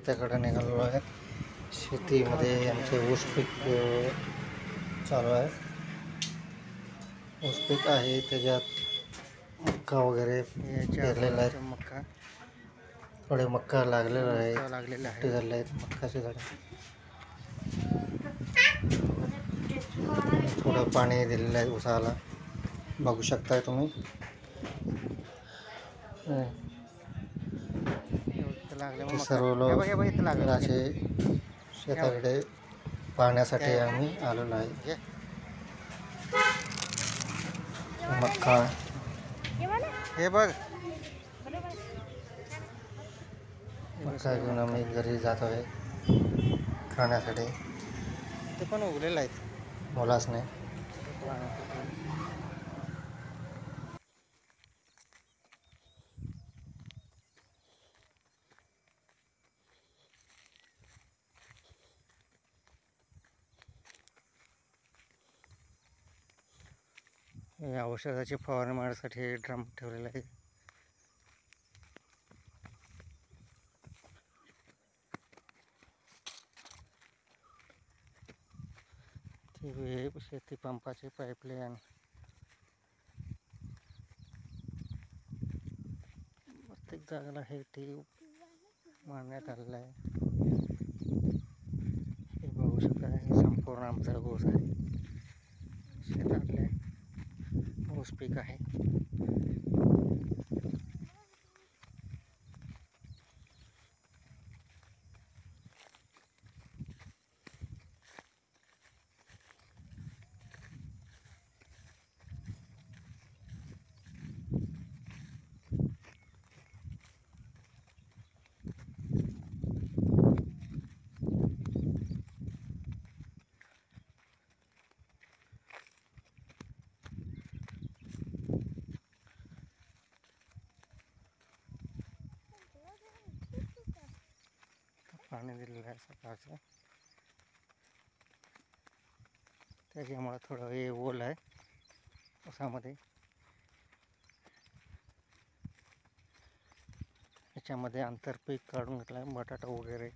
शेताकडे निघालेलो आहे. शेतीमध्ये आमचे ऊस पीक चालू आहे. ऊस पीक आहे, त्याच्यात मक्का वगैरे पेरलेला आहे. मक्का थोडे मक्का लागलेला आहे, मोठे झाले आहेत मक्काचे झाडे. थोडं पाणी दिलेलं आहे ऊसाला, बघू शकताय तुम्ही. सर्व लोक शेताकडे पाहण्यासाठी आम्ही आलेलो आहे. मक्का हे बघ, मक्का घेऊन आम्ही घरी जात आहे खाण्यासाठी. ते पण उगलेलं आहेत मोलासने. औषधाची फवारणी मारण्यासाठी ड्रम ठेवलेला आहे. शेती पंपाची पाईपलाईन प्रत्येक जागेला हे टीव मारण्यात आलेलं आहे. हे बघू शकता, हे संपूर्ण आमचा ऊस आहे. शेतातले ऊस पीक आहे. पाणी दिलेलं आहे सकाळचं, त्याच्यामुळे थोडं हे ओल आहे ऊसामध्ये. याच्यामध्ये आंतरपीक काढून घेतलं आहे, बटाटा वगैरे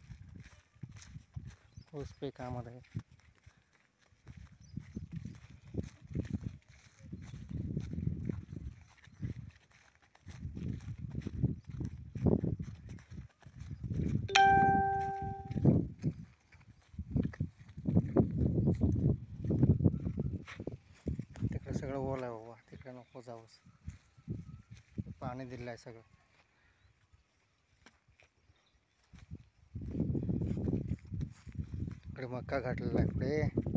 ऊस पिकामध्ये. तिकडे सगळं ओल आहे बाबा, तिकडे नको जाऊस. पाणी दिलं आहे सगळं. इकडे मक्का घातलेला आहे. पुढे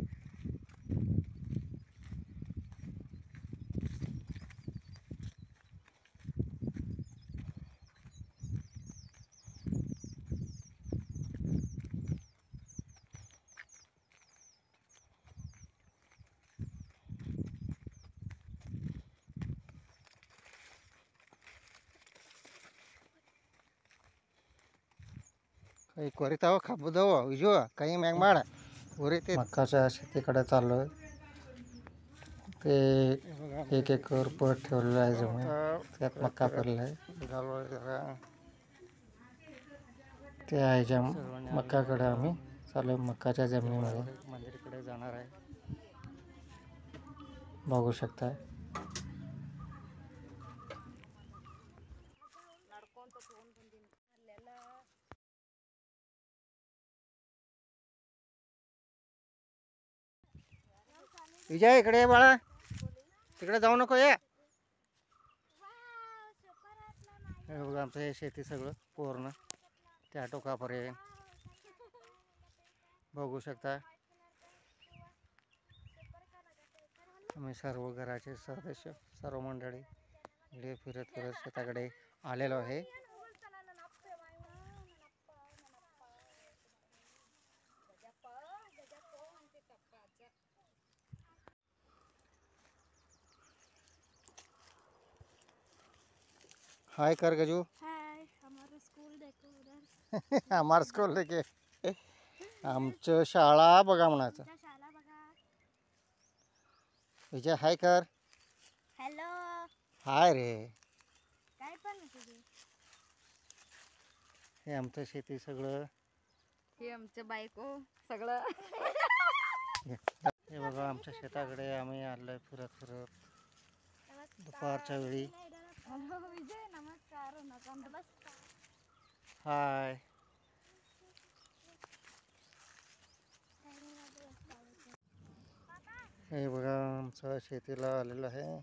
काही करीत आहो खाबू दव विजो काही मॅग माड उरे ते मक्काच्या शेतीकडे चाललो आहे. ते 1 एकर पट ठेवलेलं आहे जमीन, त्यात मक्का पेरलेला आहे. ते आहे मक्काकडे आम्ही चालू, मक्काच्या जमिनीमध्ये मंदिराकडे जाणार आहे. बघू शकताय. विजय इकडे ये बाळा, तिकडे जाऊ नको ये. हे बघा आमचं हे शेती सगळं पूर्ण त्या टोकापर्यंत बघू शकता. आम्ही सर्व घराचे सदस्य, सर्व मंडळी इकडे फिरत शेताकडे आलेलो आहे. हाय कर गजू. हाय, हमारा स्कूल देखो उधर. हमारा स्कूल देखे. आमचं शाळा बघा म्हणायचं. शाळा बघा. विजय हाय कर. हॅलो. हाय रे. काय पण तुझे. हे आमचं शेती सगळं हे आमच्या बायको सगळं. हे बघा आमच्या शेताकडे आम्ही आलोय फिरत फिरत दुपारच्या वेळी. विजय नमस्कार. नमस्कार. हाय. हे बघा आमचं शेतीला आलेलं आहे.